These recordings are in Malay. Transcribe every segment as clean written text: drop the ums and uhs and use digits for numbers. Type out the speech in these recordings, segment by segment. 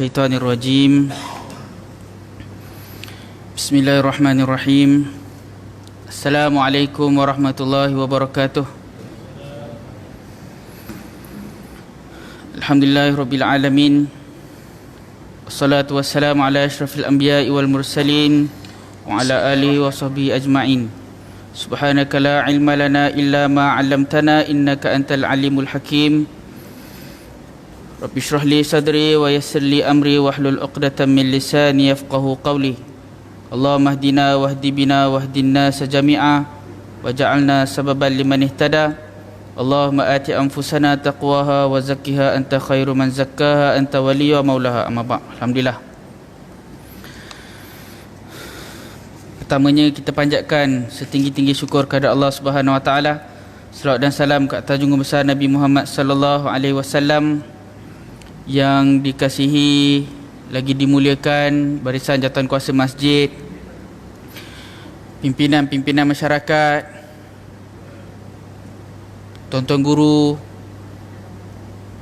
minasyaitonirrajim. Bismillahirrahmanirrahim. Assalamualaikum warahmatullahi wabarakatuh. Alhamdulillahirabbil alamin. Wassalatu wassalamu ala asyrafil anbiya'i wal mursalin wa ala alihi wa sahbihi ajma'in. Subhanaka la ilma lana illa ma 'allamtana innaka antal alimul hakim. Rabbi shrah li sadri wa yassir li amri wahlul 'uqdatam min lisani yafqahu qawli. Allahumma hdina wahdi bina wahdin nas jami'a waj'alna sababan liman ihtada. Allahumma ati anfusana taqwaha wa zakkiha anta khairu man zakkaha anta waliyyu wa maulaha. Amma ba'd. Alhamdulillah. Pertamanya kita panjatkan setinggi-tinggi syukur kepada Allah Subhanahu wa taala. Selawat dan salam ke atas junjungan besar Nabi Muhammad sallallahu alaihi wasallam yang dikasihi lagi dimuliakan barisan jawatan kuasa masjid, pimpinan-pimpinan masyarakat, tuan-tuan guru,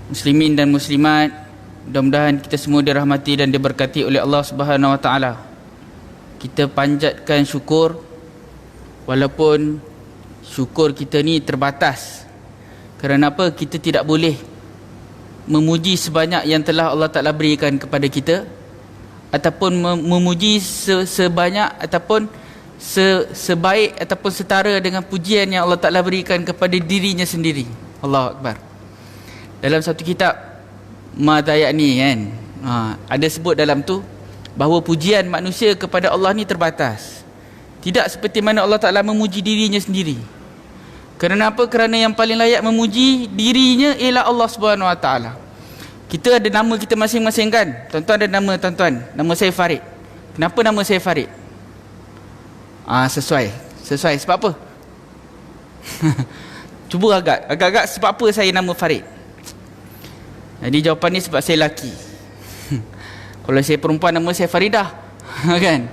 muslimin dan muslimat. Mudah-mudahan kita semua dirahmati dan diberkati oleh Allah Subhanahu wa taala. Kita panjatkan syukur walaupun syukur kita ni terbatas. Kerana apa? Kita tidak boleh memuji sebanyak yang telah Allah Ta'ala berikan kepada kita, ataupun memuji sebanyak ataupun sebaik ataupun setara dengan pujian yang Allah Ta'ala berikan kepada dirinya sendiri. Allahu Akbar. Dalam satu kitab Madaya ni kan, ada sebut dalam tu bahawa pujian manusia kepada Allah ni terbatas. Tidak seperti mana Allah Ta'ala memuji dirinya sendiri. Kerana apa? Kerana yang paling layak memuji dirinya ialah Allah Subhanahu Wa Taala. Kita ada nama kita masing-masing kan? Tuan-tuan ada nama tuan-tuan. Nama saya Farid. Kenapa nama saya Farid? Sesuai. Sebab apa? Cuba agak-agak sebab apa saya nama Farid? Jadi jawapan ni sebab saya lelaki. Kalau saya perempuan nama saya Faridah. Kan?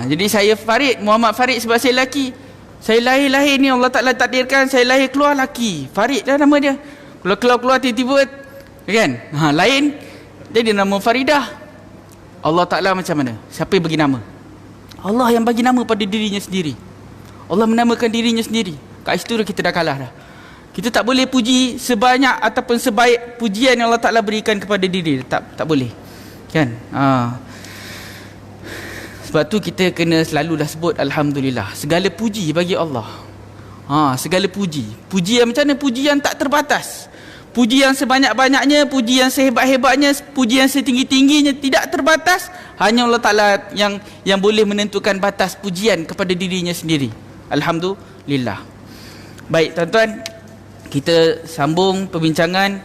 Jadi saya Farid, Muhammad Farid sebab saya lelaki. Saya lahir ni Allah Ta'ala takdirkan saya lahir keluar lelaki. Farid dah nama dia. Kalau keluar tiba-tiba kan, lain, jadi nama Faridah. Allah Ta'ala macam mana? Siapa yang bagi nama? Allah yang bagi nama pada dirinya sendiri. Allah menamakan dirinya sendiri. Kat situ kita dah kalah dah. Kita tak boleh puji sebanyak ataupun sebaik pujian yang Allah Ta'ala berikan kepada diri. Tak boleh. Kan? Sebab tu kita kena selalulah sebut Alhamdulillah. Segala puji bagi Allah. Segala puji. Puji yang macam mana? Puji yang tak terbatas. Puji yang sebanyak-banyaknya, puji yang sehebat-hebatnya, puji yang setinggi-tingginya, tidak terbatas. Hanya Allah Ta'ala yang boleh menentukan batas pujian kepada dirinya sendiri. Alhamdulillah. Baik tuan-tuan, kita sambung perbincangan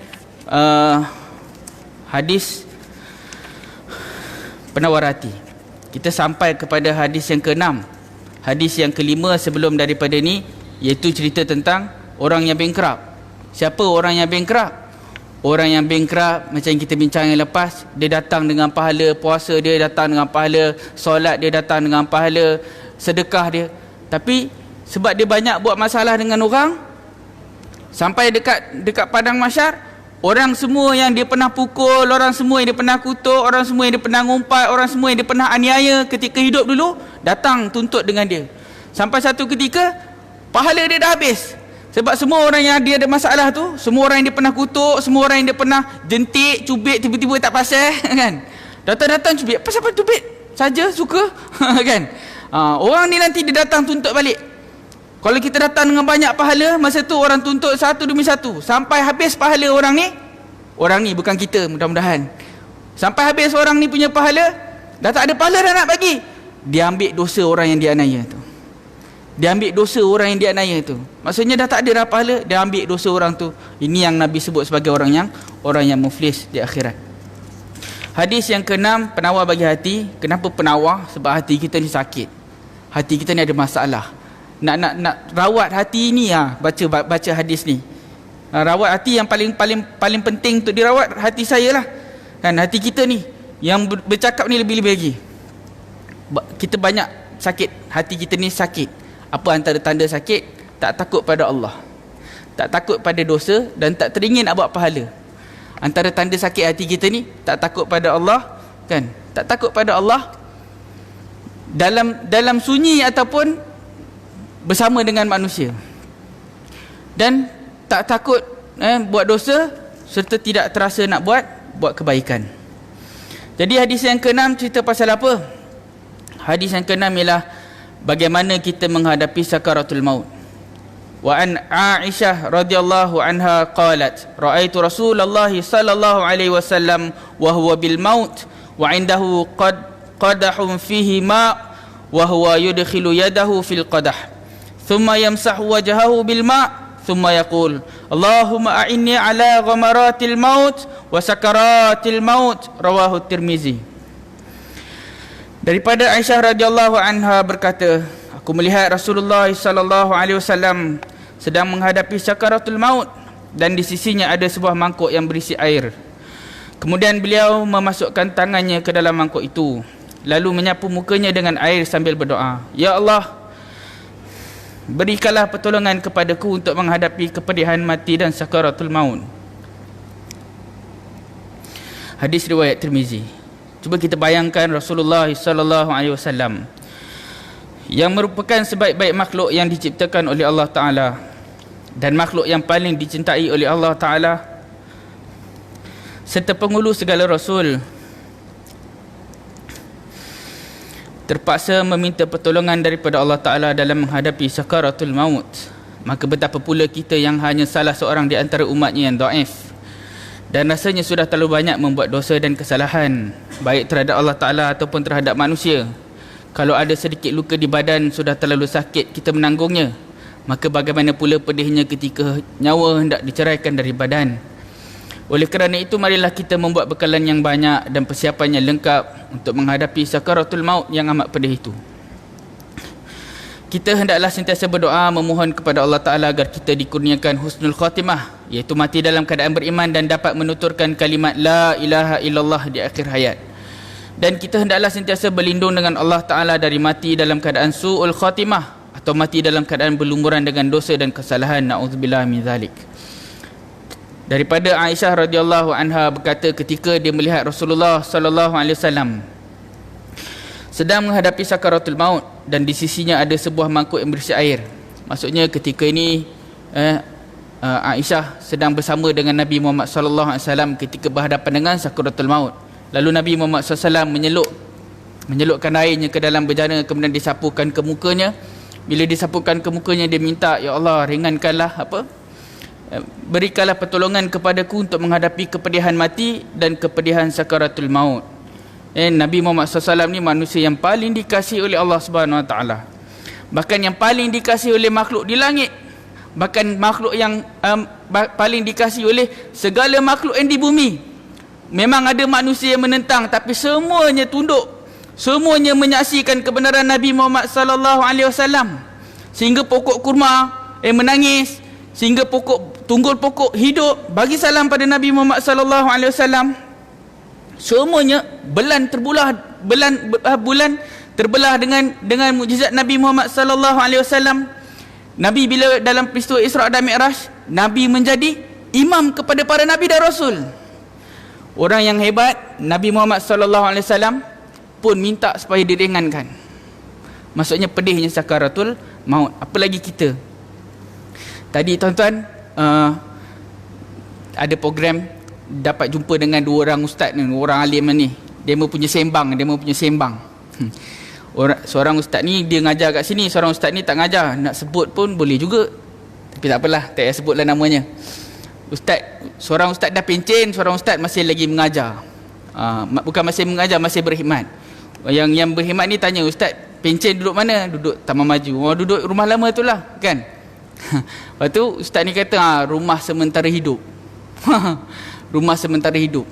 hadis penawar hati. Kita sampai kepada hadis yang ke-6. Hadis yang ke-5 sebelum daripada ni, iaitu cerita tentang orang yang bankrupt. Siapa orang yang bankrupt? Orang yang bankrupt, macam yang kita bincang yang lepas, dia datang dengan pahala puasa dia, datang dengan pahala solat dia, datang dengan pahala sedekah dia. Tapi sebab dia banyak buat masalah dengan orang, sampai dekat padang mahsyar, orang semua yang dia pernah pukul, orang semua yang dia pernah kutuk, orang semua yang dia pernah ngumpat, orang semua yang dia pernah aniaya ketika hidup dulu, datang tuntut dengan dia. Sampai satu ketika pahala dia dah habis. Sebab semua orang yang dia ada masalah tu, semua orang yang dia pernah kutuk, semua orang yang dia pernah jentik, cubit, tiba-tiba tak pasal kan. Datang-datang cubit, pasal cubit saja suka kan. Orang ni nanti dia datang tuntut balik. Kalau kita datang dengan banyak pahala, masa tu orang tuntut satu demi satu. Sampai habis pahala orang ni bukan kita mudah-mudahan. Sampai habis orang ni punya pahala, dah tak ada pahala dah nak bagi. Dia ambil dosa orang yang dianiaya tu. Dia ambil dosa orang yang dianiaya tu. Maksudnya dah tak ada dah pahala, dia ambil dosa orang tu. Ini yang Nabi sebut sebagai orang yang muflis di akhirat. Hadis yang ke-6, penawar bagi hati. Kenapa penawar? Sebab hati kita ni sakit. Hati kita ni ada masalah. Nak rawat hati ni, baca hadis ni. Rawat hati yang paling penting untuk dirawat, hati saya lah. Kan, hati kita ni yang bercakap ni lebih-lebih lagi. Kita banyak sakit, hati kita ni sakit. Apa antara tanda sakit? Tak takut pada Allah, tak takut pada dosa, dan tak teringin nak buat pahala. Antara tanda sakit hati kita ni, tak takut pada Allah, kan? Tak takut pada Allah dalam sunyi ataupun bersama dengan manusia. Dan tak takut buat dosa serta tidak terasa nak buat kebaikan. Jadi hadis yang ke-6 cerita pasal apa? Hadis yang ke-6 ialah bagaimana kita menghadapi sakaratul maut. Wa an Aisyah radhiyallahu anha qalat ra'aitu Rasulullah sallallahu alaihi wasallam wa huwa bil maut wa indahu qadahun fihi ma wa huwa yudkhilu yadahu fil qadah thumma yamsahu wajhahu bil ma thumma yaqul Allahumma a'inni ala ghamaratil maut wa sakaratil maut. Rawahu Tirmizi. Daripada Aisyah radhiyallahu anha berkata, aku melihat Rasulullah sallallahu alaihi wasallam sedang menghadapi sakaratul maut dan di sisinya ada sebuah mangkuk yang berisi air. Kemudian beliau memasukkan tangannya ke dalam mangkuk itu, lalu menyapu mukanya dengan air sambil berdoa, Ya Allah, berikanlah pertolongan kepadaku untuk menghadapi kepedihan mati dan sakaratul maut. Hadis riwayat Tirmizi. Cuba kita bayangkan Rasulullah sallallahu alaihi wasallam yang merupakan sebaik-baik makhluk yang diciptakan oleh Allah Ta'ala dan makhluk yang paling dicintai oleh Allah Ta'ala serta penghulu segala Rasul, terpaksa meminta pertolongan daripada Allah Ta'ala dalam menghadapi sakaratul maut. Maka betapa pula kita yang hanya salah seorang di antara umatnya yang dhaif dan rasanya sudah terlalu banyak membuat dosa dan kesalahan, baik terhadap Allah Ta'ala ataupun terhadap manusia. Kalau ada sedikit luka di badan sudah terlalu sakit kita menanggungnya, maka bagaimana pula pedihnya ketika nyawa hendak diceraikan dari badan. Oleh kerana itu, marilah kita membuat bekalan yang banyak dan persiapan yang lengkap untuk menghadapi sakaratul maut yang amat pedih itu. Kita hendaklah sentiasa berdoa memohon kepada Allah Ta'ala agar kita dikurniakan husnul khatimah, iaitu mati dalam keadaan beriman dan dapat menuturkan kalimat La ilaha illallah di akhir hayat. Dan kita hendaklah sentiasa berlindung dengan Allah Ta'ala dari mati dalam keadaan su'ul khatimah atau mati dalam keadaan berlumuran dengan dosa dan kesalahan. Na'udzubillah min zalik. Daripada Aisyah radhiyallahu anha berkata, ketika dia melihat Rasulullah sallallahu alaihi wasallam sedang menghadapi sakaratul maut dan di sisinya ada sebuah mangkuk yang berisi air. Maksudnya ketika ini Aisyah sedang bersama dengan Nabi Muhammad sallallahu alaihi wasallam ketika berhadapan dengan sakaratul maut. Lalu Nabi Muhammad SAW menyelupkan airnya ke dalam bejana, kemudian disapukan ke mukanya. Bila disapukan ke mukanya, dia minta, Ya Allah, ringankanlah berikanlah pertolongan kepadaku untuk menghadapi kepedihan mati dan kepedihan sakaratul maut. Nabi Muhammad SAW ni manusia yang paling dikasihi oleh Allah Subhanahu Wa Taala. Bahkan yang paling dikasihi oleh makhluk di langit, bahkan makhluk yang paling dikasihi oleh segala makhluk yang di bumi. Memang ada manusia yang menentang, tapi semuanya tunduk, semuanya menyaksikan kebenaran Nabi Muhammad sallallahu alaihi wasallam. Sehingga pokok kurma menangis, sehingga tunggul pokok hidup bagi salam pada Nabi Muhammad sallallahu alaihi wasallam. Semuanya bulan terbelah dengan mukjizat Nabi Muhammad sallallahu alaihi wasallam. Nabi bila dalam peristiwa Isra dan Mi'raj, Nabi menjadi imam kepada para nabi dan rasul. Orang yang hebat, Nabi Muhammad sallallahu alaihi wasallam pun minta supaya diringankan. Maksudnya pedihnya sakaratul maut. Apalagi kita. Tadi tuan-tuan ada program dapat jumpa dengan dua orang ustaz ni, orang alim ni. Dia punya sembang. Seorang ustaz ni dia ngajar kat sini, seorang ustaz ni tak ngajar. Nak sebut pun boleh juga. Tapi tak apalah, tak payah sebutlah namanya. Seorang ustaz dah pencen, seorang ustaz masih lagi mengajar. Bukan masih mengajar, masih berkhidmat. Yang berkhidmat ni tanya, Ustaz pencen duduk mana? Duduk Taman Maju. Duduk rumah lama tu lah, kan? Lepas tu ustaz ni kata, rumah sementara hidup. Rumah sementara hidup.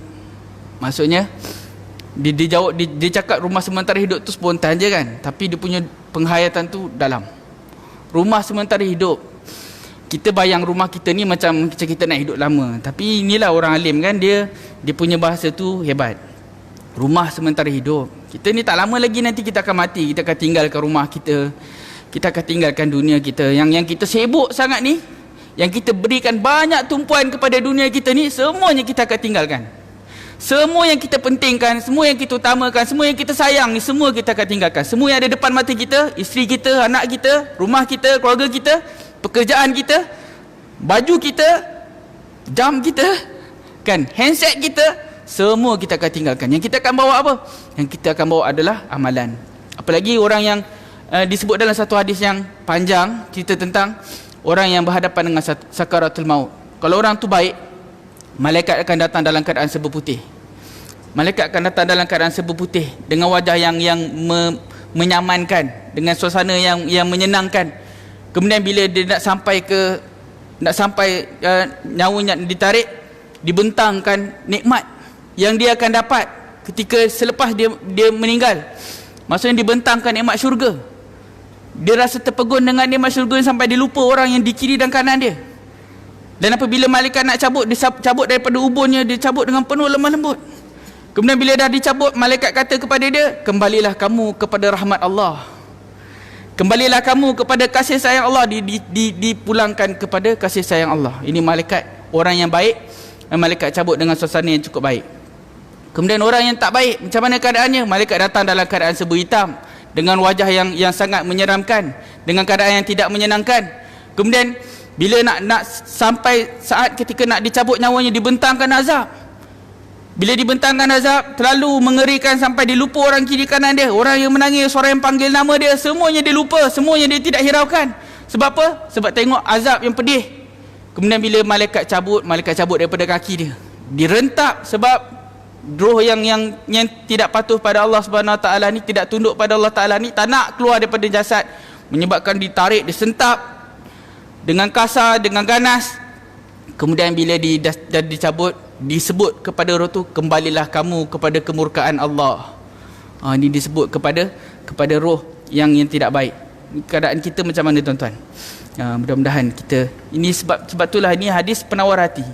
Maksudnya dia cakap rumah sementara hidup tu spontan je kan, tapi dia punya penghayatan tu dalam. Rumah sementara hidup. Kita bayang rumah kita ni macam kita nak hidup lama. Tapi inilah orang alim kan, dia punya bahasa tu hebat. Rumah sementara hidup. Kita ni tak lama lagi nanti kita akan mati. Kita akan tinggalkan rumah kita. Kita akan tinggalkan dunia kita. Yang kita sibuk sangat ni, yang kita berikan banyak tumpuan kepada dunia kita ni, semuanya kita akan tinggalkan. Semua yang kita pentingkan, semua yang kita utamakan, semua yang kita sayang ni, semua kita akan tinggalkan. Semua yang ada depan mata kita, isteri kita, anak kita, rumah kita, keluarga kita, pekerjaan kita, baju kita, jam kita, kan, handset kita, semua kita akan tinggalkan. Yang kita akan bawa apa? Yang kita akan bawa adalah amalan. Apalagi orang yang disebut dalam satu hadis yang panjang, cerita tentang orang yang berhadapan dengan sakaratul maut. Kalau orang tu baik, malaikat akan datang dalam keadaan serba putih. Malaikat akan datang dalam keadaan serba putih, dengan wajah yang menyamankan, dengan suasana yang menyenangkan. Kemudian bila dia nak sampai nyawanya ditarik, dibentangkan nikmat yang dia akan dapat ketika selepas dia meninggal. Maksudnya dibentangkan nikmat syurga. Dia rasa terpegun dengan nikmat syurga sampai dia lupa orang yang di kiri dan kanan dia. Dan apabila malaikat nak cabut, dia cabut daripada ubunnya, dia cabut dengan penuh lemah lembut. Kemudian bila dah dicabut, malaikat kata kepada dia, kembalilah kamu kepada rahmat Allah, kembalilah kamu kepada kasih sayang Allah. Dipulangkan kepada kasih sayang Allah. Ini malaikat orang yang baik, malaikat cabut dengan suasana yang cukup baik. Kemudian orang yang tak baik, macam mana keadaannya? Malaikat datang dalam keadaan serba hitam, dengan wajah yang sangat menyeramkan, dengan keadaan yang tidak menyenangkan. Kemudian bila nak sampai saat ketika nak dicabut nyawanya, dibentangkan azab. Bila dibentangkan azab, terlalu mengerikan sampai dia lupa orang kiri kanan dia, orang yang menangis, suara yang panggil nama dia, semuanya dia lupa, semuanya dia tidak hiraukan. Sebab apa? Sebab tengok azab yang pedih. Kemudian bila malaikat cabut daripada kaki dia, direntak. Sebab roh yang tidak patuh pada Allah Subhanahu Wa Taala ni, tidak tunduk pada Allah Taala ni, tak nak keluar daripada jasad, menyebabkan ditarik, disentap dengan kasar, dengan ganas. Kemudian bila dah dicabut, disebut kepada roh tu, kembalilah kamu kepada kemurkaan Allah. Ini disebut kepada roh yang tidak baik. Keadaan kita macam mana, tuan-tuan? Mudah-mudahan kita, ini sebab itulah ini hadis penawar hati.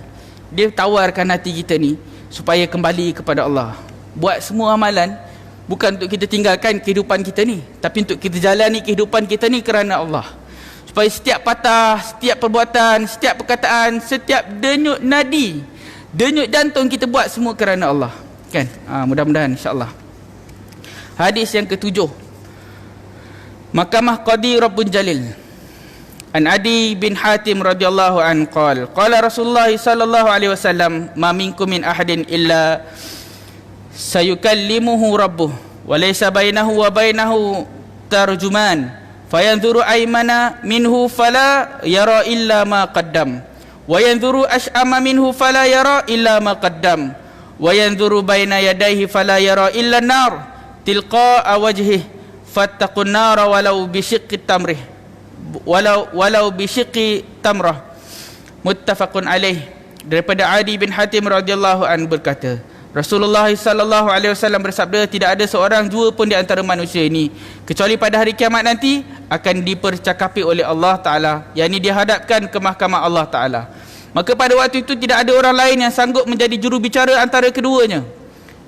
Dia tawarkan hati kita ni supaya kembali kepada Allah. Buat semua amalan bukan untuk kita tinggalkan kehidupan kita ni, tapi untuk kita jalani kehidupan kita ni kerana Allah. Supaya setiap patah, setiap perbuatan, setiap perkataan, setiap denyut nadi, denyut jantung kita buat semua kerana Allah, kan? Mudah-mudahan insya-Allah. Hadis yang ketujuh, Mahkamah Qadi Rabbun Jalil. An Adi bin Hatim radhiyallahu an qala Rasulullah sallallahu alaihi wasallam, ma minkum min ahadin illa sayukallimuhu rabbuh wa laysa bainahu wa bainahu tarjuman fayanzuru aymana minhu fala yara illa ma qaddam wa yanzuru ash'ama minhu fala yara illa ma qaddam wa yanzuru baina yadayhi fala yara illa an-nar tilqa'a wajhihi fattaqun nara walau bisyiqqi tamrih walau bisyiqqi tamrah. Muttafaqun alaih. Daripada Adi bin Hatim radhiyallahu anhu berkata, Rasulullah sallallahu alaihi wasallam bersabda, tidak ada seorang jua pun di antara manusia ini kecuali pada hari kiamat nanti akan dipercakapi oleh Allah Ta'ala, yakni dihadapkan ke mahkamah Allah Ta'ala. Maka pada waktu itu tidak ada orang lain yang sanggup menjadi juru bicara antara keduanya,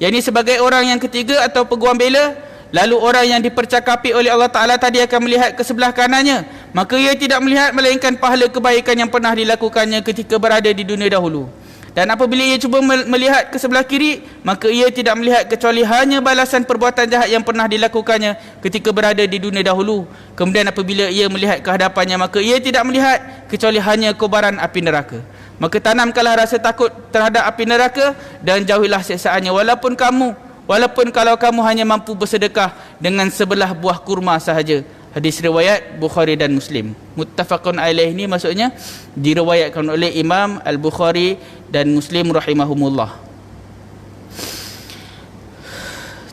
yakni sebagai orang yang ketiga atau peguam bela. Lalu orang yang dipercakapi oleh Allah Ta'ala tadi akan melihat ke sebelah kanannya, maka ia tidak melihat melainkan pahala kebaikan yang pernah dilakukannya ketika berada di dunia dahulu. Dan apabila ia cuba melihat ke sebelah kiri, maka ia tidak melihat kecuali hanya balasan perbuatan jahat yang pernah dilakukannya ketika berada di dunia dahulu. Kemudian apabila ia melihat ke hadapannya, maka ia tidak melihat kecuali hanya kobaran api neraka. Maka tanamkanlah rasa takut terhadap api neraka dan jauhilah siksaannya, walaupun kalau kamu hanya mampu bersedekah dengan sebelah buah kurma sahaja. Hadis riwayat Bukhari dan Muslim. Muttafaqun alaih ni maksudnya diriwayatkan oleh Imam Al-Bukhari dan Muslim rahimahumullah.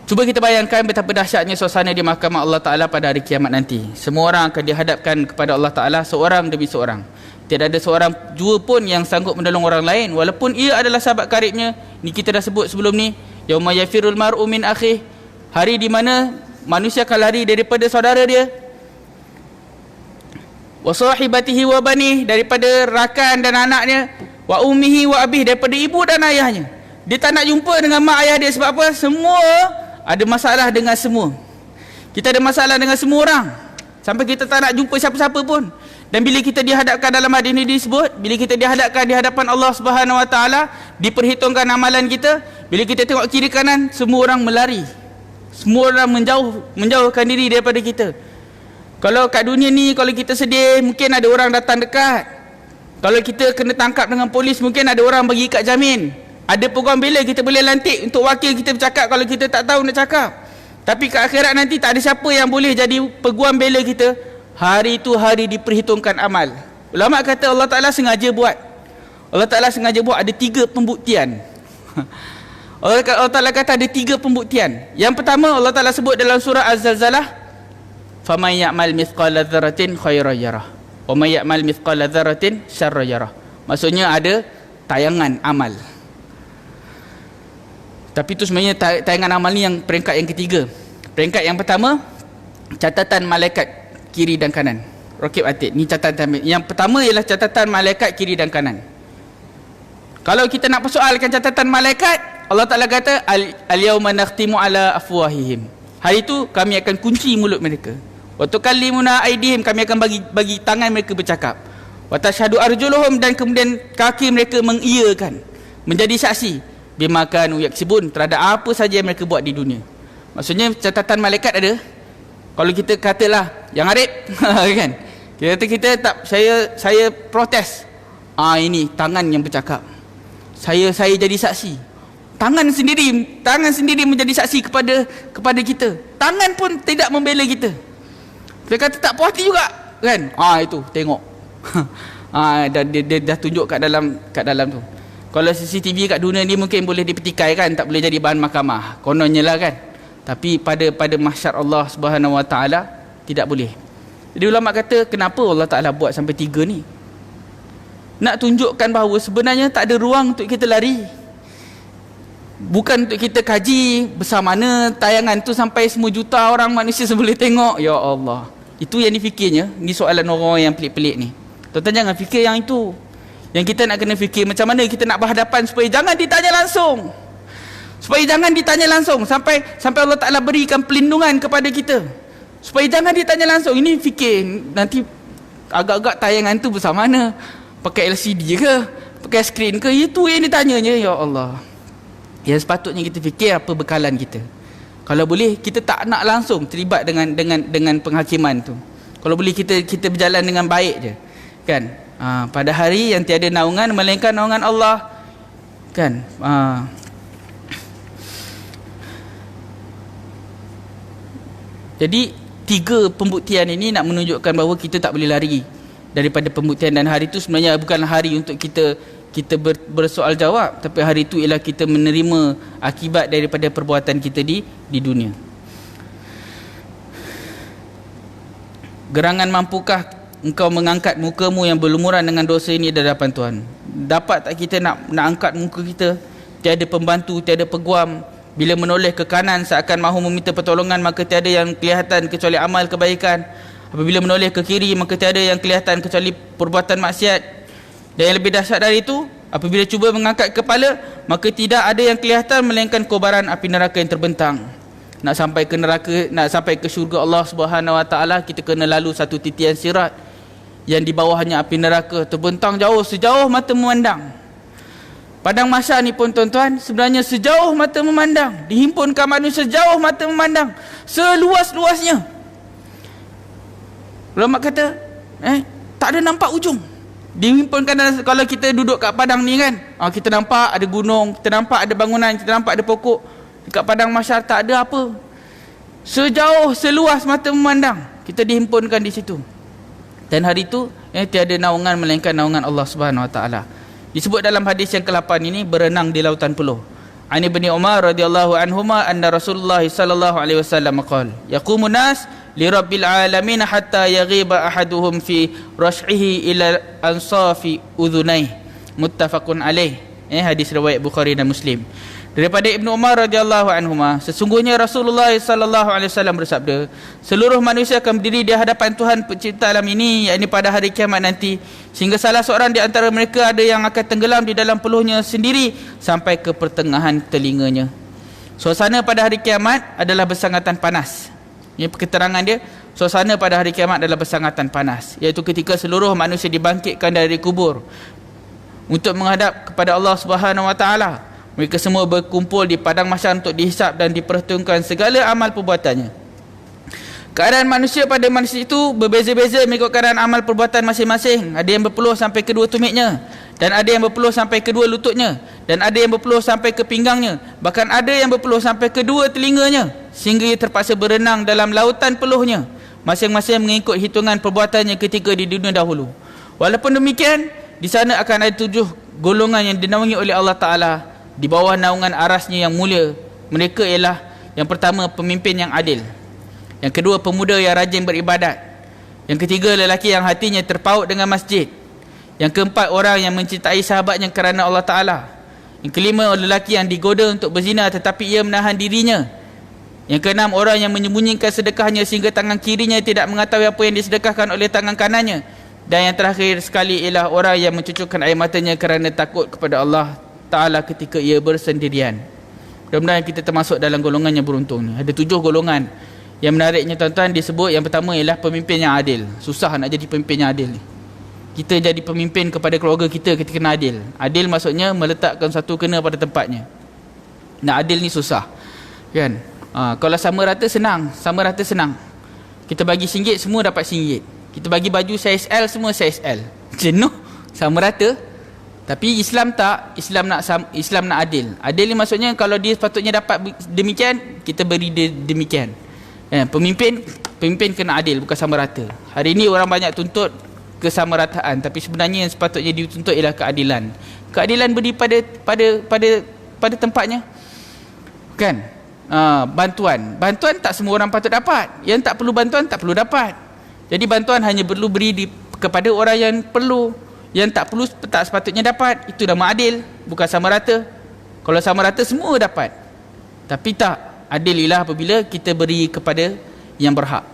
Cuba kita bayangkan betapa dahsyatnya suasana di mahkamah Allah Ta'ala pada hari kiamat nanti. Semua orang akan dihadapkan kepada Allah Ta'ala seorang demi seorang. Tidak ada seorang jua pun yang sanggup menolong orang lain, walaupun ia adalah sahabat karibnya. Ni kita dah sebut sebelum ni, yauma yafirul mar'u min akhih, hari di mana manusia akan lari daripada saudara dia, wa sahibatihi wa banih, daripada rakan dan anaknya, wa ummihi wa abih, daripada ibu dan ayahnya. Dia tak nak jumpa dengan mak ayah dia. Sebab apa? Semua ada masalah dengan semua. Kita ada masalah dengan semua orang, sampai kita tak nak jumpa siapa-siapa pun. Dan bila kita dihadapkan dalam hadis ini disebut, bila kita dihadapkan di hadapan Allah Subhanahu Wa Taala, diperhitungkan amalan kita, bila kita tengok kiri kanan, semua orang melari, semua orang menjauhkan diri daripada kita. Kalau kat dunia ni, kalau kita sedih, mungkin ada orang datang dekat. Kalau kita kena tangkap dengan polis, mungkin ada orang bagi ikat jamin. Ada peguam bela, kita boleh lantik untuk wakil kita bercakap kalau kita tak tahu nak cakap. Tapi kat akhirat nanti tak ada siapa yang boleh jadi peguam bela kita. Hari itu hari diperhitungkan amal. Ulama kata Allah Ta'ala sengaja buat. Allah Ta'ala sengaja buat ada 3 pembuktian. Allah Ta'ala kata ada 3 pembuktian. Yang pertama Allah Ta'ala sebut dalam surah Az-Zalzalah, faman ya'mal mithqala dzarratin khairan yarah wa may ya'mal mithqala dzarratin syarran yarah. Maksudnya ada tayangan amal. Tapi itu sebenarnya tayangan amal ni yang peringkat yang ketiga. Peringkat yang pertama, catatan malaikat kiri dan kanan, raqib atid. Ni catatan yang pertama ialah catatan malaikat kiri dan kanan. Kalau kita nak persoalkan catatan malaikat, Allah Ta'ala kata al-yawma nakhtimu ala afwahihim. Hari itu kami akan kunci mulut mereka. Wa tukallimuna aydihim, kami akan bagi tangan mereka bercakap. Wa tashhadu arjuluhum, dan kemudian kaki mereka mengiyakan, menjadi saksi bima kanu yaksibun, terhadap apa saja yang mereka buat di dunia. Maksudnya catatan malaikat ada. Kalau kita katalah yang Arif kan, kita tak, saya protes, ini tangan yang bercakap, saya jadi saksi. Tangan sendiri menjadi saksi kepada kita. Tangan pun tidak membela kita. Dia kata tak puas hati juga kan, itu tengok. Dia dah tunjuk kat dalam tu. Kalau CCTV kat dunia ni mungkin boleh dipertikai kan, tak boleh jadi bahan mahkamah kononnya lah kan. Tapi pada mahsyar Allah Subhanahu Wa Taala tidak boleh. Jadi ulama kata kenapa Allah Taala buat sampai 3 ni? Nak tunjukkan bahawa sebenarnya tak ada ruang untuk kita lari. Bukan untuk kita kaji besar mana tayangan tu sampai semua juta orang manusia boleh tengok. Ya Allah. Itu yang difikirnya. Ni soalan orang yang pelik-pelik ni. Tuan-tuan jangan fikir yang itu. Yang kita nak kena fikir macam mana kita nak berhadapan supaya jangan ditanya langsung. Supaya jangan ditanya langsung sampai Allah Ta'ala berikan pelindungan kepada kita. Supaya jangan ditanya langsung. Ini fikir nanti agak-agak tayangan tu besar mana, pakai LCD ke, pakai skrin ke, itu yang ditanyanya. Ya Allah. Yang sepatutnya kita fikir apa bekalan kita. Kalau boleh kita tak nak langsung terlibat dengan penghakiman tu. Kalau boleh kita berjalan dengan baik je. Kan? Pada hari yang tiada naungan melainkan naungan Allah. Kan? Jadi 3 pembuktian ini nak menunjukkan bahawa kita tak boleh lari daripada pembuktian. Dan hari itu sebenarnya bukan hari untuk kita bersoal jawab, tapi hari itu ialah kita menerima akibat daripada perbuatan kita di dunia. Gerangan mampukah engkau mengangkat mukamu yang berlumuran dengan dosa ini di hadapan Tuhan? Dapat tak kita nak angkat muka kita? Tiada pembantu, tiada peguam. Bila menoleh ke kanan seakan mahu meminta pertolongan, maka tiada yang kelihatan kecuali amal kebaikan. Apabila menoleh ke kiri, maka tiada yang kelihatan kecuali perbuatan maksiat. Dan yang lebih dahsyat dari itu, apabila cuba mengangkat kepala, maka tidak ada yang kelihatan melainkan kobaran api neraka yang terbentang. Nak sampai ke neraka, nak sampai ke syurga Allah Subhanahu Wa Taala, kita kena lalu satu titian sirat yang di bawahnya api neraka terbentang jauh, sejauh mata memandang. Padang mahsyar ni pun tuan-tuan, sebenarnya sejauh mata memandang, dihimpunkan manusia sejauh mata memandang, seluas-luasnya. Ulama kata tak ada nampak ujung. Dihimpunkan. Kalau kita duduk kat padang ni kan, kita nampak ada gunung, kita nampak ada bangunan, kita nampak ada pokok. Dekat padang mahsyar tak ada apa. Sejauh seluas mata memandang, kita dihimpunkan di situ. Dan hari itu tiada naungan melainkan naungan Allah Subhanahu Wa Taala. Disebut dalam hadis yang ke-8 ini, berenang di lautan peluh. Ani bin Umar radhiyallahu anhuma anna Rasulullah sallallahu alaihi wasallam qala yaqumun nas li rabbil alamin hatta yaghiba ahaduhum fi rash'ihi ila ansafi udhunai. Muttafaqun alaih. Hadis riwayat Bukhari dan Muslim. Daripada Ibnu Umar radhiyallahu anhuma, sesungguhnya Rasulullah sallallahu alaihi wasallam bersabda, seluruh manusia akan berdiri di hadapan Tuhan pencipta alam ini, yakni pada hari kiamat nanti, sehingga salah seorang di antara mereka ada yang akan tenggelam di dalam peluhnya sendiri sampai ke pertengahan telinganya. Suasana pada hari kiamat adalah bersangatan panas. Ini keterangan dia, suasana pada hari kiamat adalah bersangatan panas, iaitu ketika seluruh manusia dibangkitkan dari kubur untuk menghadap kepada Allah Subhanahu Wa Taala. Mereka semua berkumpul di padang mahsyar untuk dihisap dan diperhitungkan segala amal perbuatannya. Keadaan manusia pada manusia itu berbeza-beza mengikut keadaan amal perbuatan masing-masing. Ada yang berpeluh sampai kedua tumitnya, dan ada yang berpeluh sampai kedua lututnya, dan ada yang berpeluh sampai ke pinggangnya, bahkan ada yang berpeluh sampai kedua telinganya, sehingga ia terpaksa berenang dalam lautan peluhnya, masing-masing mengikut hitungan perbuatannya ketika di dunia dahulu. Walaupun demikian, di sana akan ada 7 golongan yang dinaungi oleh Allah Ta'ala di bawah naungan arasnya yang mulia. Mereka ialah, yang pertama, pemimpin yang adil. Yang kedua, pemuda yang rajin beribadat. Yang ketiga, lelaki yang hatinya terpaut dengan masjid. Yang keempat, orang yang mencintai sahabatnya kerana Allah Ta'ala. Yang kelima, lelaki yang digoda untuk berzina tetapi ia menahan dirinya. Yang keenam, orang yang menyembunyikan sedekahnya sehingga tangan kirinya tidak mengetahui apa yang disedekahkan oleh tangan kanannya. Dan yang terakhir sekali ialah orang yang mencucurkan air matanya kerana takut kepada Allah Ta'ala ketika ia bersendirian. Mudah-mudahan kita termasuk dalam golongan yang beruntung ni. Ada 7 golongan. Yang menariknya tuan-tuan disebut, yang pertama ialah pemimpin yang adil. Susah nak jadi pemimpin yang adil ni. Kita jadi pemimpin kepada keluarga kita kena adil. Adil maksudnya meletakkan satu kena pada tempatnya. Nak adil ni susah, kan? Kalau sama rata senang, sama rata senang. Kita bagi RM1 semua dapat RM1. Kita bagi baju saiz L semua saiz L. Jenuh, sama rata. Tapi Islam tak, Islam nak adil. Adil ni maksudnya kalau dia sepatutnya dapat demikian, kita beri dia demikian. Pemimpin kena adil, bukan sama rata. Hari ini orang banyak tuntut kesamarataan, tapi sebenarnya yang sepatutnya dituntut ialah keadilan. Keadilan beri pada tempatnya, kan? Bantuan tak semua orang patut dapat. Yang tak perlu bantuan tak perlu dapat. Jadi bantuan hanya perlu beri kepada orang yang perlu. Yang tak perlu tak sepatutnya dapat. Itu nama adil, bukan sama rata. Kalau sama rata semua dapat, tapi tak. Adil ialah apabila kita beri kepada yang berhak.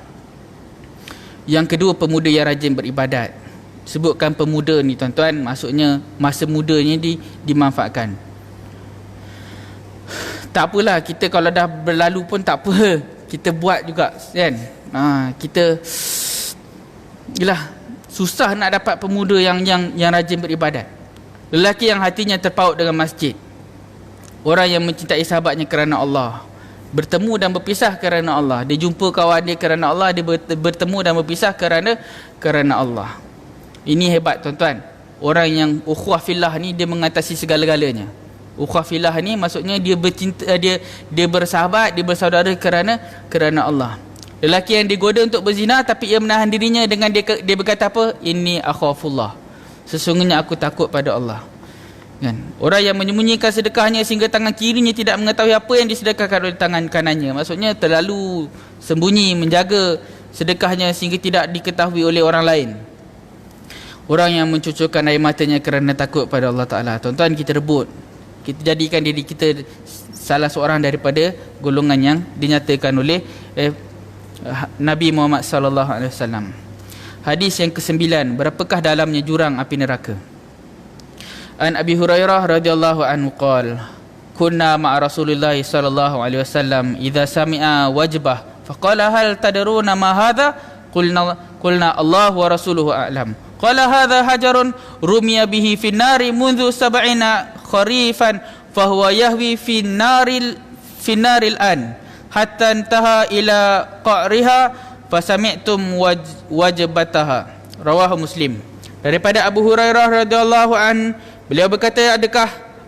Yang kedua, pemuda yang rajin beribadat. Sebutkan pemuda ni tuan-tuan, maksudnya masa mudanya dimanfaatkan. Tak apalah, kita kalau dah berlalu pun tak apa, kita buat juga, kan? Kita yalah, susah nak dapat pemuda yang rajin beribadat. Lelaki yang hatinya terpaut dengan masjid. Orang yang mencintai sahabatnya kerana Allah. Bertemu dan berpisah kerana Allah. Dia jumpa kawan dia kerana Allah, dia bertemu dan berpisah kerana Allah. Ini hebat tuan-tuan. Orang yang ukhuwah fillah ni, dia mengatasi segala-galanya. Ukhuwah fillah ni maksudnya dia bercinta, dia bersahabat, dia bersaudara kerana Allah. Lelaki yang digoda untuk berzina tapi ia menahan dirinya dengan dia berkata apa? Inni akhafullah. Sesungguhnya aku takut pada Allah. Kan? Orang yang menyembunyikan sedekahnya sehingga tangan kirinya tidak mengetahui apa yang disedekahkan oleh tangan kanannya. Maksudnya terlalu sembunyi menjaga sedekahnya sehingga tidak diketahui oleh orang lain. Orang yang mencucurkan air matanya kerana takut pada Allah Ta'ala. Tuan-tuan, kita rebut. Kita jadikan diri kita salah seorang daripada golongan yang dinyatakan oleh Nabi Muhammad sallallahu alaihi wasallam. Hadis yang ke-9, berapakah dalamnya jurang api neraka? An Abi Hurairah radhiyallahu anhu qala kunna ma'a Rasulillah sallallahu alaihi wasallam idza sami'a wajbah faqala hal tadruna ma hadha qulna Allah wa rasuluhu a'lam qala hadha hajarun rumiya bihi fin nari mundu 70 kharifan fahuwa yahwi fin naril an hatta intaha ila qa'riha fasami'tum wajbataha. Rawahu Muslim. Daripada Abu Hurairah radhiyallahu an, beliau berkata,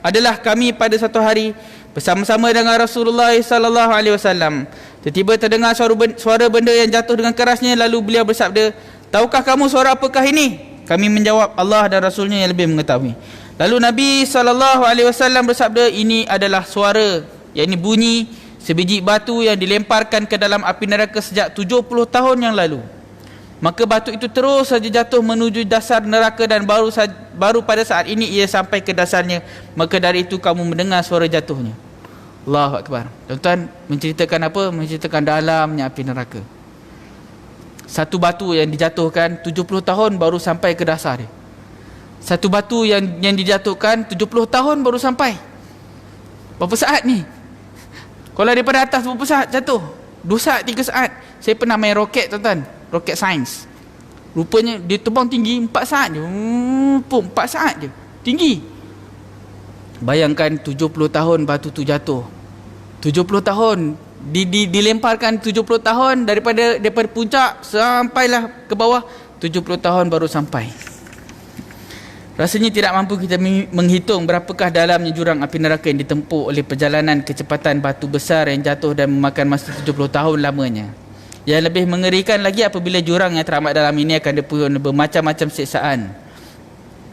adalah kami pada satu hari bersama-sama dengan Rasulullah sallallahu alaihi wasallam. Tiba-tiba terdengar suara benda yang jatuh dengan kerasnya, lalu beliau bersabda, "Tahukah kamu suara apakah ini?" Kami menjawab, "Allah dan Rasulnya yang lebih mengetahui." Lalu Nabi sallallahu alaihi wasallam bersabda, "Ini adalah suara, yakni bunyi sebiji batu yang dilemparkan ke dalam api neraka sejak 70 tahun yang lalu. Maka batu itu terus saja jatuh menuju dasar neraka dan baru pada saat ini ia sampai ke dasarnya. Maka dari itu kamu mendengar suara jatuhnya." Allahu Akbar. Tuan-tuan, menceritakan apa? Menceritakan dalamnya api neraka. Satu batu yang dijatuhkan 70 tahun baru sampai ke dasar dia. Satu batu yang dijatuhkan 70 tahun baru sampai. Berapa saat ni? Kalau daripada atas berapa saat jatuh? 2 saat 3 saat. Saya pernah main roket tuan-tuan, roket sains. Rupanya dia terbang tinggi 4 saat je. 4 saat je tinggi. Bayangkan 70 tahun batu tu jatuh. 70 tahun dilemparkan 70 tahun daripada puncak sampailah ke bawah, 70 tahun baru sampai. Rasanya tidak mampu kita menghitung berapakah dalamnya jurang api neraka yang ditempuh oleh perjalanan kecepatan batu besar yang jatuh dan memakan masa 70 tahun lamanya. Yang lebih mengerikan lagi apabila jurang yang teramat dalam ini akan dipenuhi bermacam-macam siksaan.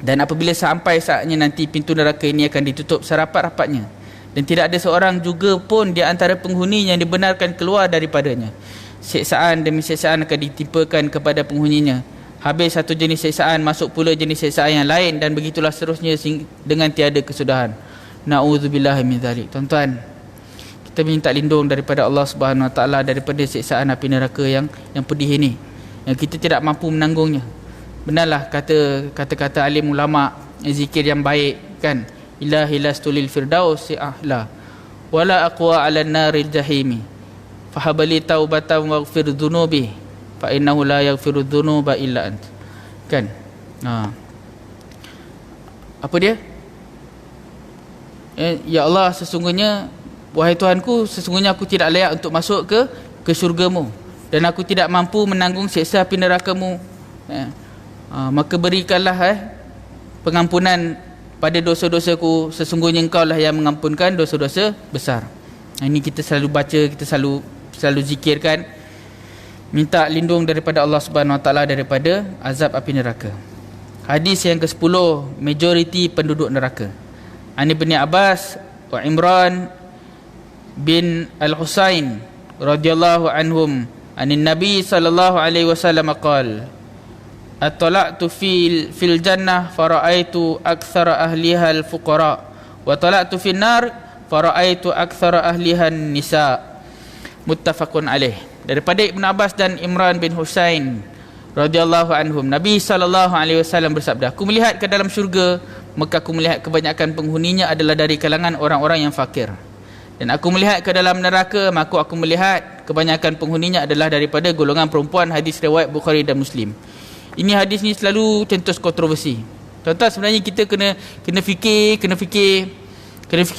Dan apabila sampai saatnya nanti, pintu neraka ini akan ditutup serapat-rapatnya. Dan tidak ada seorang juga pun di antara penghuni yang dibenarkan keluar daripadanya. Siksaan demi siksaan akan ditimpakan kepada penghuninya. Habis satu jenis siksaan, masuk pula jenis siksaan yang lain, dan begitulah seterusnya dengan tiada kesudahan. Na'udzubillah min dzalik. Tuan-tuan, kita minta lindung daripada Allah Subhanahu Wa Taala daripada siksaan api neraka yang pedih ini, yang kita tidak mampu menanggungnya. Benarlah kata-kata alim ulama, zikir yang baik kan, ilahi lastulil firdaus a'la wala aqwa 'alan naril jahimi fahabali taubatan waghfir dhunubi fa innahu la yaghfiru dhunuba illa ant. Kan? Apa dia? Ya Allah, sesungguhnya, wahai Tuhanku, sesungguhnya aku tidak layak untuk masuk ke syurga-Mu, dan aku tidak mampu menanggung siksa api neraka-Mu. Maka berikanlah pengampunan pada dosa-dosaku, sesungguhnya Engkau lah yang mengampunkan dosa-dosa besar. Ini kita selalu baca, kita selalu zikirkan, minta lindung daripada Allah Subhanahu Wa Taala daripada azab api neraka. Hadis yang ke-10, majoriti penduduk neraka. Ani bin Abbas wa Imran bin Al-Husain radhiyallahu anhum anin Nabi sallallahu alaihi wasallam qala: At-tala'tu fil jannah fara'aitu aktsara ahliha al-fuqara wa tala'tu fin nar fara'aitu aktsara ahliha an-nisa. Muttafaqun alaih. Daripada Ibn Abbas dan Imran bin Husain radhiyallahu anhum, Nabi sallallahu alaihi wasallam bersabda, aku melihat ke dalam syurga, maka aku melihat kebanyakan penghuninya adalah dari kalangan orang-orang yang fakir. Dan aku melihat ke dalam neraka, maka aku melihat kebanyakan penghuninya adalah daripada golongan perempuan. Hadis riwayat Bukhari dan Muslim. Ini hadis ni selalu tentus kontroversi. Tuan-tuan, sebenarnya kita kena fikir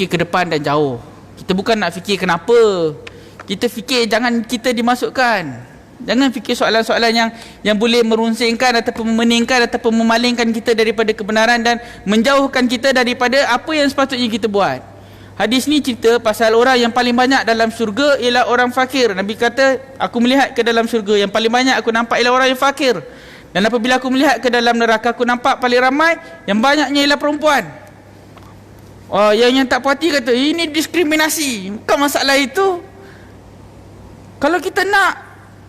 ke depan dan jauh. Kita bukan nak fikir kenapa. Kita fikir jangan kita dimasukkan. Jangan fikir soalan-soalan yang boleh merunsingkan ataupun memeningkan ataupun memalingkan kita daripada kebenaran dan menjauhkan kita daripada apa yang sepatutnya kita buat. Hadis ni cerita pasal orang yang paling banyak dalam syurga ialah orang fakir. Nabi kata, aku melihat ke dalam syurga, yang paling banyak aku nampak ialah orang yang fakir. Dan apabila aku melihat ke dalam neraka, aku nampak paling ramai, yang banyaknya ialah perempuan. Yang tak puas hati kata, ini diskriminasi. Bukan masalah itu. Kalau kita nak,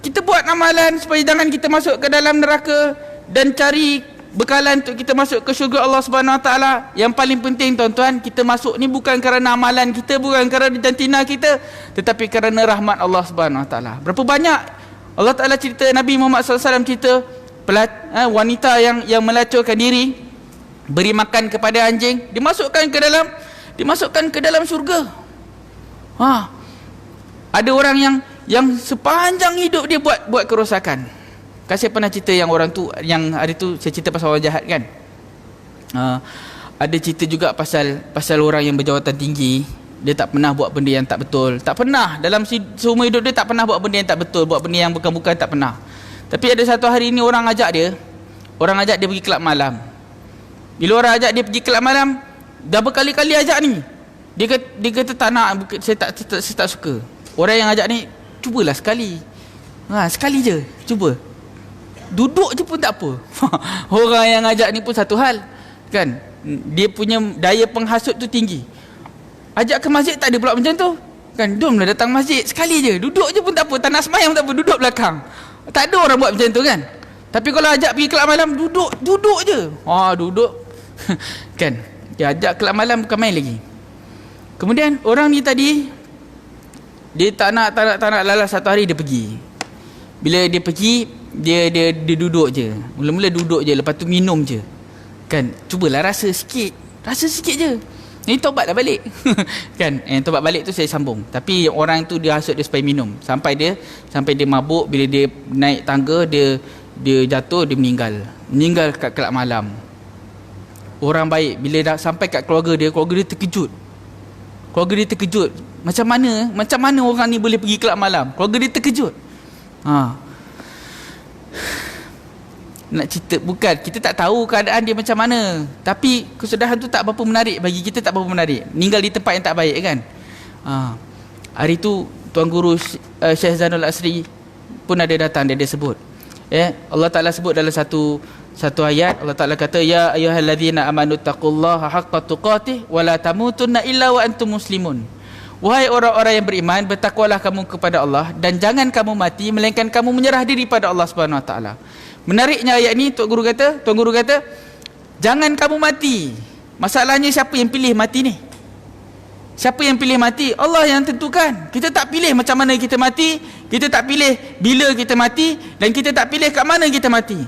kita buat amalan supaya jangan kita masuk ke dalam neraka dan cari bekalan untuk kita masuk ke syurga Allah Subhanahu Wa Taala. Yang paling penting tuan-tuan, kita masuk ni bukan kerana amalan kita, bukan kerana jantina kita, tetapi kerana rahmat Allah Subhanahu Wa Taala. Berapa banyak Allah Taala cerita, Nabi Muhammad SAW cerita wanita yang melacurkan diri, beri makan kepada anjing, dimasukkan ke dalam syurga. Ada orang yang sepanjang hidup dia buat kerosakan. Saya pernah cerita yang orang tu, yang hari tu saya cerita pasal orang jahat kan. Ada cerita juga pasal orang yang berjawatan tinggi, dia tak pernah buat benda yang tak betul. Tak pernah, dalam seumur hidup dia tak pernah buat benda yang tak betul, buat benda yang bukan-bukan, tak pernah. Tapi ada satu hari ni orang ajak dia pergi kelab malam. Bila orang ajak dia pergi kelab malam, dah berkali-kali ajak ni, dia kata tak nak, saya tak suka. Orang yang ajak ni, cubalah sekali. Sekali je, cuba. Duduk je pun tak apa. Orang yang ajak ni pun satu hal, kan? Dia punya daya penghasut tu tinggi. Ajak ke masjid tak ada pula macam tu, kan? Domlah datang masjid sekali je, duduk je pun tak apa. Tak nak sembahyang pun tak apa, duduk belakang. Tak ada orang buat macam tu kan. Tapi kalau ajak pergi kelab malam, duduk je. Duduk. Kan? Dia ajak kelab malam bukan main lagi. Kemudian orang ni tadi, dia tak nak lalas, satu hari dia pergi. Bila dia pergi, dia duduk je. Mula-mula duduk je, lepas tu minum je. Kan? Cubalah rasa sikit je. Ini tobatlah balik. Kan? Tobat balik tu saya sambung. Tapi orang tu dia hasut dia supaya minum. Sampai dia mabuk, bila dia naik tangga, dia jatuh, dia meninggal. Meninggal kat kelab malam. Orang baik bila dah sampai kat keluarga dia terkejut. Keluarga dia terkejut. Macam mana orang ni boleh pergi kelab malam? Keluarga dia terkejut. Nak cerita, bukan kita tak tahu keadaan dia macam mana, tapi kesudahan tu tak berapa menarik bagi kita, tak berapa menarik. Meninggal di tempat yang tak baik kan. Hari tu Tuan Guru Syekh Zainul Asri pun ada datang, dia sebut, Allah Ta'ala sebut dalam satu ayat, Allah Ta'ala kata, ya ayyuhallazina amanu taqullaha haqqa tuqatih wa la tamutunna illa wa antum muslimun. Wahai orang-orang yang beriman, bertakwalah kamu kepada Allah dan jangan kamu mati melainkan kamu menyerah diri pada Allah Subhanahu Wa Ta'ala. Menariknya ayat ni Tuan Guru kata jangan kamu mati. Masalahnya siapa yang pilih mati ni? Siapa yang pilih mati? Allah yang tentukan. Kita tak pilih macam mana kita mati, kita tak pilih bila kita mati, dan kita tak pilih kat mana kita mati.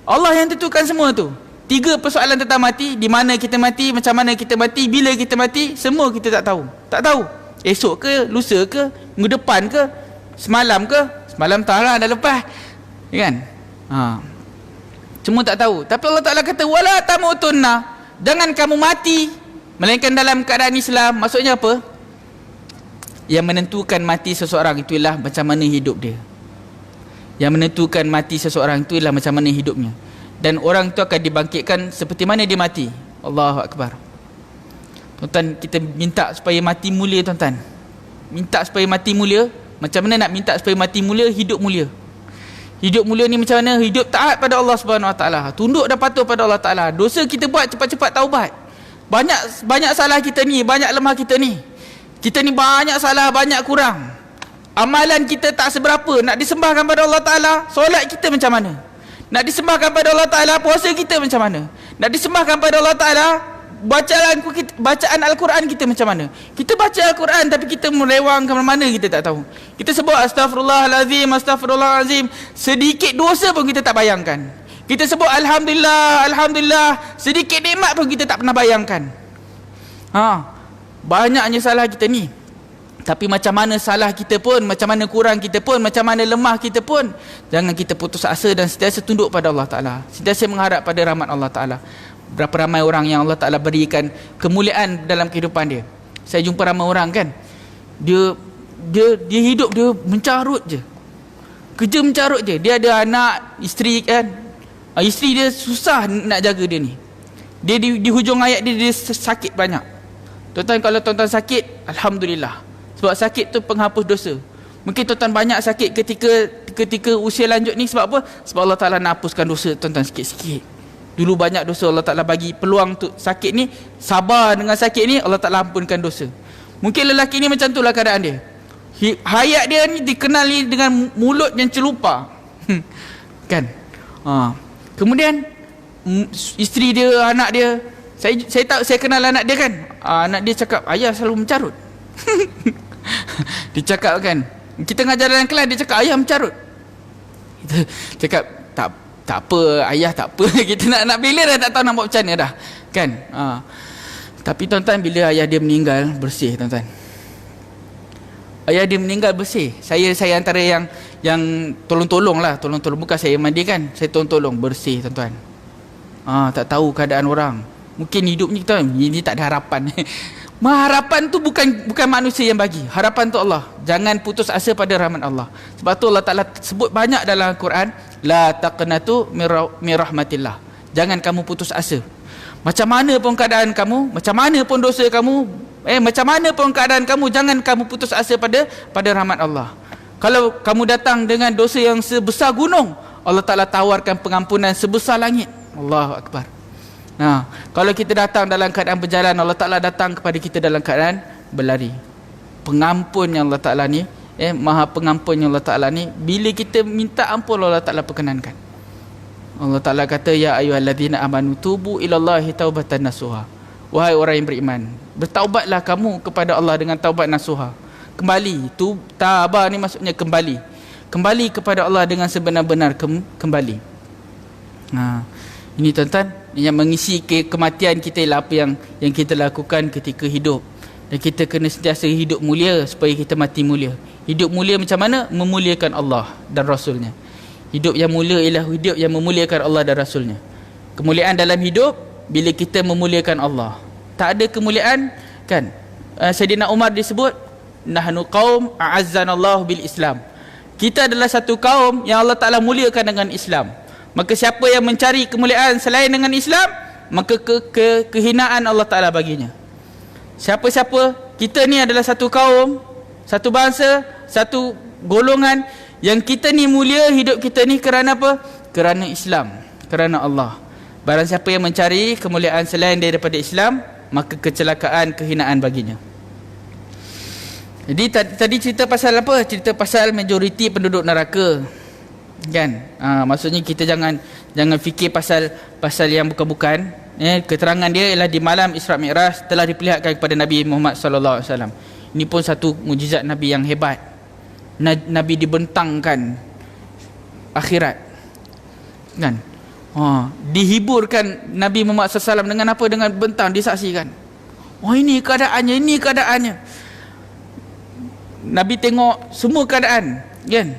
Allah yang tentukan semua tu. 3 persoalan tentang mati, di mana kita mati, macam mana kita mati, bila kita mati, semua kita tak tahu. Tak tahu. Esok ke, lusa ke, minggu depan ke, semalam ke? Semalam tak lah, dah lepas. Kan? Semua tak tahu. Tapi Allah Ta'ala kata wala tamutunna, jangan kamu mati melainkan dalam keadaan Islam. Maksudnya apa? Yang menentukan mati seseorang itu ialah macam mana hidup dia. Yang menentukan mati seseorang itu ialah macam mana hidupnya. Dan orang itu akan dibangkitkan seperti mana dia mati. Allahu Akbar. Tuan-tuan, kita minta supaya mati mulia, tuan-tuan. Minta supaya mati mulia. Macam mana nak minta supaya mati mulia? Hidup mulia. Hidup mulia ni macam mana? Hidup taat pada Allah Subhanahu Wa Taala, tunduk dan patuh pada Allah Taala. Dosa kita buat, cepat-cepat taubat. Banyak salah kita ni, banyak lemah kita ni. Kita ni banyak salah, banyak kurang. Amalan kita tak seberapa. Nak disembahkan pada Allah Taala, solat kita macam mana? Nak disembahkan pada Allah Taala, puasa kita macam mana? Nak disembahkan pada Allah Taala, bacaan Al-Quran kita macam mana? Kita baca Al-Quran tapi kita melewang ke mana kita tak tahu. Kita sebut astagfirullahalazim, astagfirullahalazim, sedikit dosa pun kita tak bayangkan. Kita sebut alhamdulillah, alhamdulillah, sedikit nikmat pun kita tak pernah bayangkan. Banyaknya salah kita ni. Tapi macam mana salah kita pun, macam mana kurang kita pun, macam mana lemah kita pun, jangan kita putus asa dan sentiasa tunduk pada Allah Ta'ala, sentiasa mengharap pada rahmat Allah Ta'ala. Berapa ramai orang yang Allah Ta'ala berikan kemuliaan dalam kehidupan dia. Saya jumpa ramai orang kan, dia hidup dia mencarut je, kerja mencarut je. Dia ada anak, isteri kan, isteri dia susah nak jaga dia ni. Dia di hujung hayat dia sakit banyak. Tuan-tuan, kalau tuan-tuan sakit, alhamdulillah, sebab sakit tu penghapus dosa. Mungkin tuan-tuan banyak sakit ketika usia lanjut ni. Sebab apa? Sebab Allah Ta'ala nak hapuskan dosa tuan-tuan sikit-sikit. Dulu banyak dosa, Allah Ta'ala bagi peluang tu sakit ni, sabar dengan sakit ni, Allah Ta'ala ampunkan dosa. Mungkin lelaki ni macam tu lah keadaan dia. Hayat dia ni dikenali dengan mulut yang celupa. Kan? Kemudian isteri dia, anak dia, saya kenal anak dia kan. Anak dia cakap, ayah selalu mencarut. Dia cakap kan, kita ngajar dalam kelas, dia cakap ayah mencarut. Kita cakap tak apa ayah, tak apa. Kita nak bela dah, tak tahu nak buat macam mana dah kan. Tapi tuan-tuan, bila ayah dia meninggal, bersih tuan-tuan. Ayah dia meninggal bersih. Saya antara yang tolong-tolong lah, bukan saya mandikan, saya tolong bersih tuan-tuan. Tak tahu keadaan orang. Mungkin hidupnya kita ini tak ada harapan. Harapan tu bukan manusia yang bagi. Harapan tu Allah. Jangan putus asa pada rahmat Allah. Sebab tu Allah Ta'ala sebut banyak dalam Al-Quran, la taqnatu min rahmatillah. Jangan kamu putus asa. Macam mana pun keadaan kamu, macam mana pun dosa kamu, macam mana pun keadaan kamu, jangan kamu putus asa pada rahmat Allah. Kalau kamu datang dengan dosa yang sebesar gunung, Allah Ta'ala tawarkan pengampunan sebesar langit. Allahu Akbar. Kalau kita datang dalam keadaan berjalan, Allah Ta'ala datang kepada kita dalam keadaan berlari. Pengampun yang Allah Ta'ala ni, maha pengampun yang Allah Ta'ala ni, bila kita minta ampun, Allah Ta'ala perkenankan. Allah Ta'ala kata, ya ayyuhallazina amanu tubu ilallahi taubatan nasuha. Wahai orang yang beriman, bertaubatlah kamu kepada Allah dengan taubat nasuha. Kembali, taubat ni maksudnya kembali. Kembali kepada Allah dengan sebenar-benar kembali. Ini tuan-tuan, yang mengisi kematian kita ialah apa yang kita lakukan ketika hidup. Dan kita kena sentiasa hidup mulia supaya kita mati mulia. Hidup mulia macam mana? Memuliakan Allah dan Rasulnya. Hidup yang mulia ialah hidup yang memuliakan Allah dan Rasulnya. Kemuliaan dalam hidup bila kita memuliakan Allah. Tak ada kemuliaan kan. Sayyidina Umar disebut nahnu qaum a'azzanallahu bil Islam. Kita adalah satu kaum yang Allah Ta'ala muliakan dengan Islam. Maka siapa yang mencari kemuliaan selain dengan Islam, maka kehinaan Allah Ta'ala baginya. Siapa-siapa, kita ni adalah satu kaum, satu bangsa, satu golongan yang kita ni mulia hidup kita ni kerana apa? Kerana Islam, kerana Allah. Barang siapa yang mencari kemuliaan selain daripada Islam, maka kecelakaan, kehinaan baginya. Jadi tadi cerita pasal apa? Cerita pasal majoriti penduduk neraka. Kan? Maksudnya kita jangan fikir pasal yang bukan-bukan. Keterangan dia ialah di malam Isra Mi'raj telah diperlihatkan kepada Nabi Muhammad sallallahu alaihi wasallam. Ini pun satu mukjizat Nabi yang hebat. Nabi dibentangkan akhirat. Kan? Dihiburkan Nabi Muhammad sallallahu alaihi wasallam dengan apa? Dengan bentang, disaksikan. Ini keadaannya. Nabi tengok semua keadaan, kan?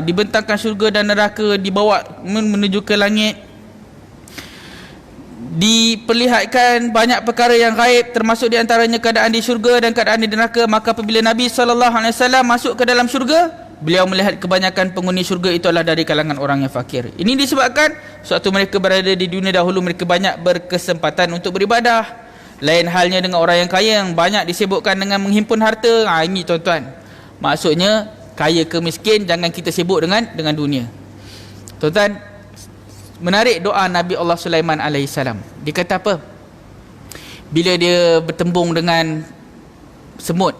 Dibentangkan syurga dan neraka, dibawa menuju ke langit. Diperlihatkan banyak perkara yang gaib, termasuk di antaranya keadaan di syurga dan keadaan di neraka. Maka apabila Nabi SAW masuk ke dalam syurga, beliau melihat kebanyakan penghuni syurga itu adalah dari kalangan orang yang fakir. Ini disebabkan suatu mereka berada di dunia dahulu, mereka banyak berkesempatan untuk beribadah. Lain halnya dengan orang yang kaya yang banyak disibukkan dengan menghimpun harta. Ini tuan-tuan, maksudnya kaya ke miskin, jangan kita sibuk dengan dunia. Tuan-tuan, menarik doa Nabi Allah Sulaiman alaihissalam. Dia kata apa? Bila dia bertembung dengan semut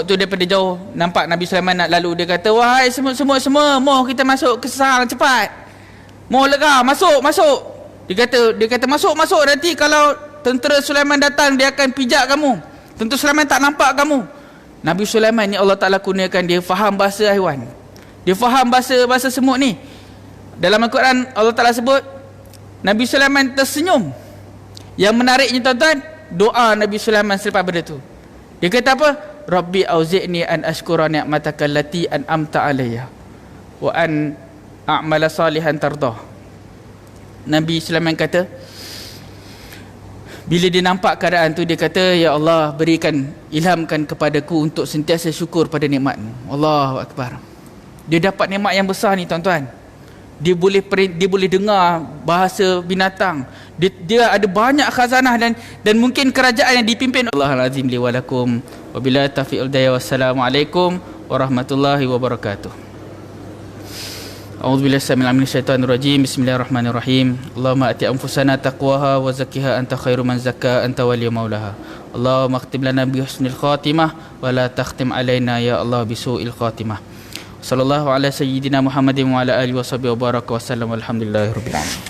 tu daripada jauh nampak Nabi Sulaiman nak lalu, dia kata, wahai semut semua, mau kita masuk ke sarang cepat. Mau lega, masuk. Dia kata masuk, nanti kalau tentera Sulaiman datang dia akan pijak kamu. Tentera Sulaiman tak nampak kamu. Nabi Sulaiman ni Allah Ta'ala kurniakan dia faham bahasa haiwan. Dia faham bahasa semut ni. Dalam Al-Quran Allah Ta'ala sebut Nabi Sulaiman tersenyum. Yang menariknya tuan-tuan, doa Nabi Sulaiman selepas benda tu. Dia kata apa? Rabbi auzi'ni an ashkura ni'mataka allati an'amta alayya wa an a'mala salihan tardah. Nabi Sulaiman kata, bila dia nampak keadaan tu, dia kata, ya Allah, ilhamkan kepadaku untuk sentiasa syukur pada nikmat-Mu. Allahu Akbar. Dia dapat nikmat yang besar ni tuan-tuan. Dia boleh dengar bahasa binatang. Dia ada banyak khazanah dan mungkin kerajaan yang dipimpin Allahul Azim li wa lakum. Wabillahi taufiq wal hidayah. Wassalamualaikum warahmatullahi wabarakatuh. A'udzubillahi minasyaitonir syaitanir rajim. Bismillahirrahmanirrahim. Allahumma ati anfusana taqwaha wa zakkiha anta khairu man zakka anta waliyyu maulaha. Allahumma khtim lana bi husnil khatimah wa la takhtim alaina ya Allah bi su'il khatimah. Sallallahu ala sayyidina Muhammadin wa ala alihi wa sahbihi wa baraka wa sallam. Alhamdulillahirabbil alamin.